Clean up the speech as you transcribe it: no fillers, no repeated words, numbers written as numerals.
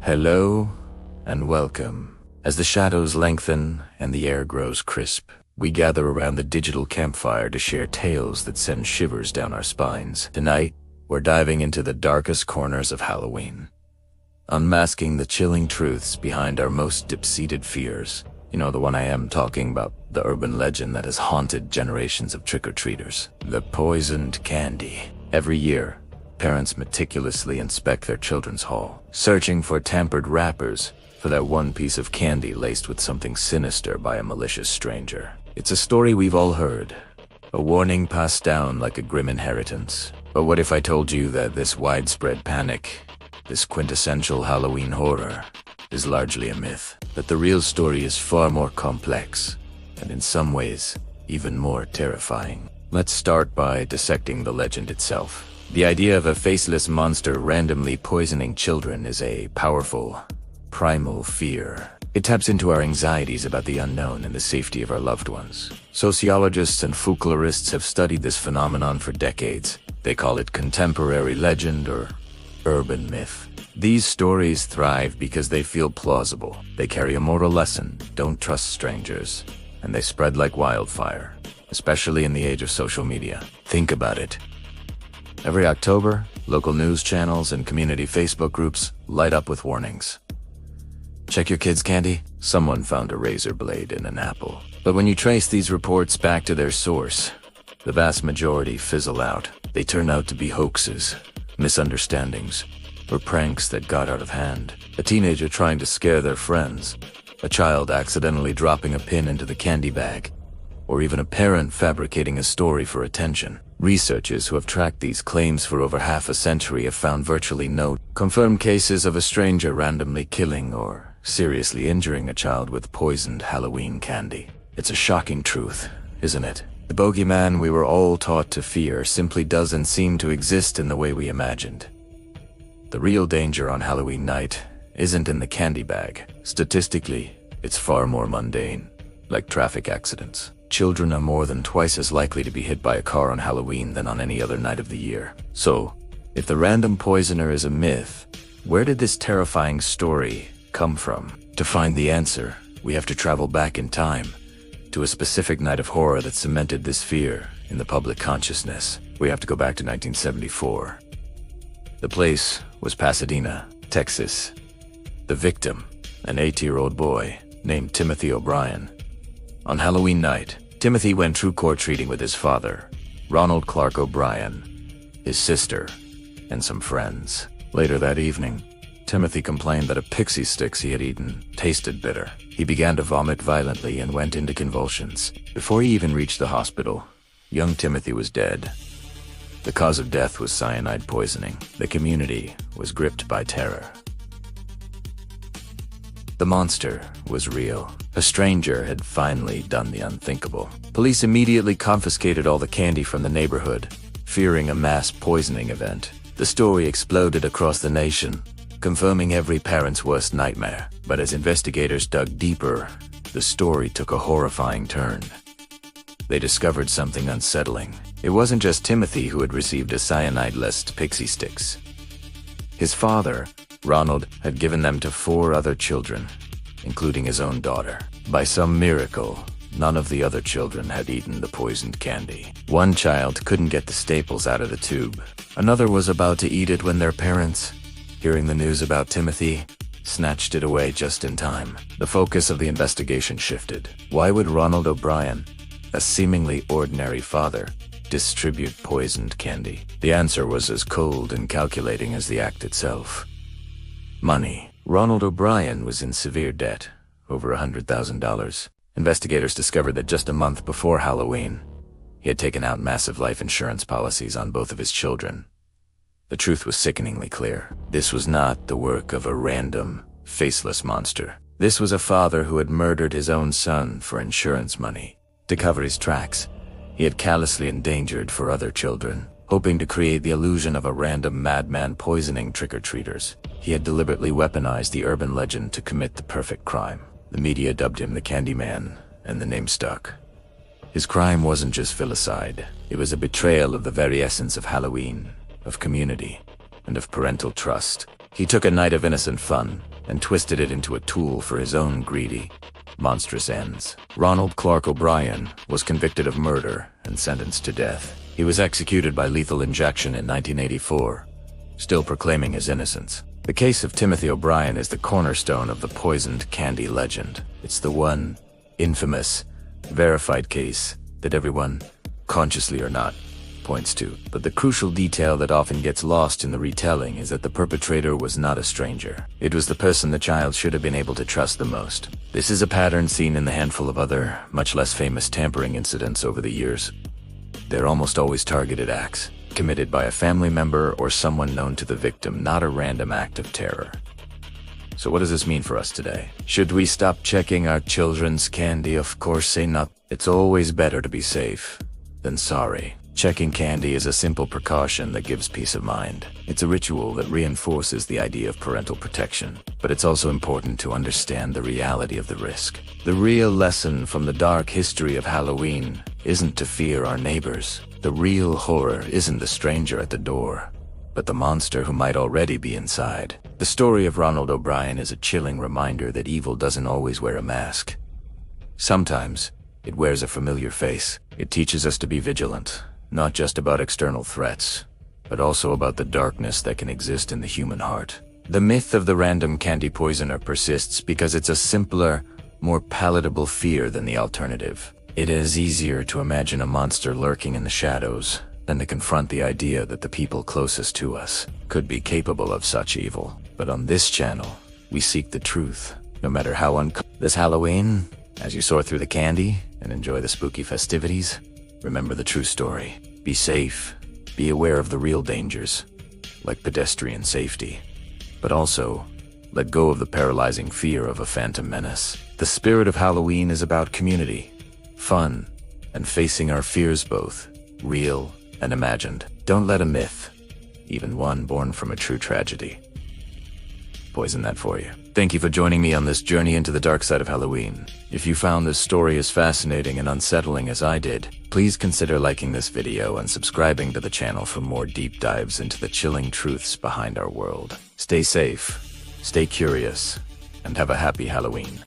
Hello and welcome. As the shadows lengthen and the air grows crisp, we gather around the digital campfire to share tales that send shivers down our spines. Tonight, we're diving into the darkest corners of Halloween, unmasking the chilling truths behind our most deep-seated fears. You know, the one I am talking about, the urban legend that has haunted generations of trick-or-treaters. The poisoned candy. Every year, parents meticulously inspect their children's haul, searching for tampered wrappers, for that one piece of candy laced with something sinister by a malicious stranger. It's a story we've all heard, a warning passed down like a grim inheritance. But what if I told you that this widespread panic, this quintessential Halloween horror, is largely a myth? That the real story is far more complex, and in some ways, even more terrifying. Let's start by dissecting the legend itself. The idea of a faceless monster randomly poisoning children is a powerful, primal fear. It taps into our anxieties about the unknown and the safety of our loved ones. Sociologists and folklorists have studied this phenomenon for decades. They call it contemporary legend or urban myth. These stories thrive because they feel plausible. They carry a moral lesson: don't trust strangers. And they spread like wildfire, especially in the age of social media. Think about it. Every October, local news channels and community Facebook groups light up with warnings. Check your kids' candy? Someone found a razor blade in an apple. But when you trace these reports back to their source, the vast majority fizzle out. They turn out to be hoaxes, misunderstandings, or pranks that got out of hand. A teenager trying to scare their friends, a child accidentally dropping a pin into the candy bag, or even a parent fabricating a story for attention. Researchers who have tracked these claims for over half a century have found virtually no confirmed cases of a stranger randomly killing or seriously injuring a child with poisoned Halloween candy. It's a shocking truth, isn't it? The bogeyman we were all taught to fear simply doesn't seem to exist in the way we imagined. The real danger on Halloween night isn't in the candy bag. Statistically, it's far more mundane, like traffic accidents. Children are more than twice as likely to be hit by a car on Halloween than on any other night of the year. So, if the random poisoner is a myth, where did this terrifying story come from? To find the answer, we have to travel back in time, to a specific night of horror that cemented this fear in the public consciousness. We have to go back to 1974. The place was Pasadena, Texas. The victim, an 8-year-old boy named Timothy O'Brien. On Halloween night, Timothy went trick-or-treating with his father, Ronald Clark O'Brien, his sister, and some friends. Later that evening, Timothy complained that a pixie sticks he had eaten tasted bitter. He began to vomit violently and went into convulsions. Before he even reached the hospital, young Timothy was dead. The cause of death was cyanide poisoning. The community was gripped by terror. The monster was real. A stranger had finally done the unthinkable. Police immediately confiscated all the candy from the neighborhood, fearing a mass poisoning event. The story exploded across the nation, confirming every parent's worst nightmare. But as investigators dug deeper, the story took a horrifying turn. They discovered something unsettling. It wasn't just Timothy who had received a cyanide-laced pixie sticks. His father, Ronald, had given them to 4 other children, including his own daughter. By some miracle, none of the other children had eaten the poisoned candy. One child couldn't get the staples out of the tube. Another was about to eat it when their parents, hearing the news about Timothy, snatched it away just in time. The focus of the investigation shifted. Why would Ronald O'Brien, a seemingly ordinary father, distribute poisoned candy? The answer was as cold and calculating as the act itself. Money. Ronald O'Brien was in severe debt, over $100,000. Investigators discovered that just a month before Halloween, he had taken out massive life insurance policies on both of his children. The truth was sickeningly clear. This was not the work of a random, faceless monster. This was a father who had murdered his own son for insurance money. To cover his tracks, he had callously endangered 4 other children, hoping to create the illusion of a random madman poisoning trick-or-treaters. He had deliberately weaponized the urban legend to commit the perfect crime. The media dubbed him the Candyman, and the name stuck. His crime wasn't just filicide. It was a betrayal of the very essence of Halloween, of community, and of parental trust. He took a night of innocent fun, and twisted it into a tool for his own greedy, monstrous ends. Ronald Clark O'Brien was convicted of murder and sentenced to death. He was executed by lethal injection in 1984, still proclaiming his innocence. The case of Timothy O'Brien is the cornerstone of the poisoned candy legend. It's the one infamous, verified case that everyone, consciously or not, points to. But the crucial detail that often gets lost in the retelling is that the perpetrator was not a stranger. It was the person the child should have been able to trust the most. This is a pattern seen in the handful of other, much less famous tampering incidents over the years. They're almost always targeted acts, committed by a family member or someone known to the victim, not a random act of terror. So what does this mean for us today? Should we stop checking our children's candy? Of course, say not. It's always better to be safe than sorry. Checking candy is a simple precaution that gives peace of mind. It's a ritual that reinforces the idea of parental protection. But it's also important to understand the reality of the risk. The real lesson from the dark history of Halloween isn't to fear our neighbors. The real horror isn't the stranger at the door, but the monster who might already be inside. The story of Ronald O'Brien is a chilling reminder that evil doesn't always wear a mask. Sometimes, it wears a familiar face. It teaches us to be vigilant. Not just about external threats, but also about the darkness that can exist in the human heart. The myth of the random candy poisoner persists because it's a simpler, more palatable fear than the alternative. It is easier to imagine a monster lurking in the shadows than to confront the idea that the people closest to us could be capable of such evil. But on this channel, we seek the truth, no matter how This Halloween, as you sort through the candy and enjoy the spooky festivities, remember the true story. Be safe. Be aware of the real dangers, like pedestrian safety. But also, let go of the paralyzing fear of a phantom menace. The spirit of Halloween is about community, fun, and facing our fears, both real and imagined. Don't let a myth, even one born from a true tragedy, poison that for you. Thank you for joining me on this journey into the dark side of Halloween. If you found this story as fascinating and unsettling as I did, please consider liking this video and subscribing to the channel for more deep dives into the chilling truths behind our world. Stay safe, stay curious, and have a happy Halloween.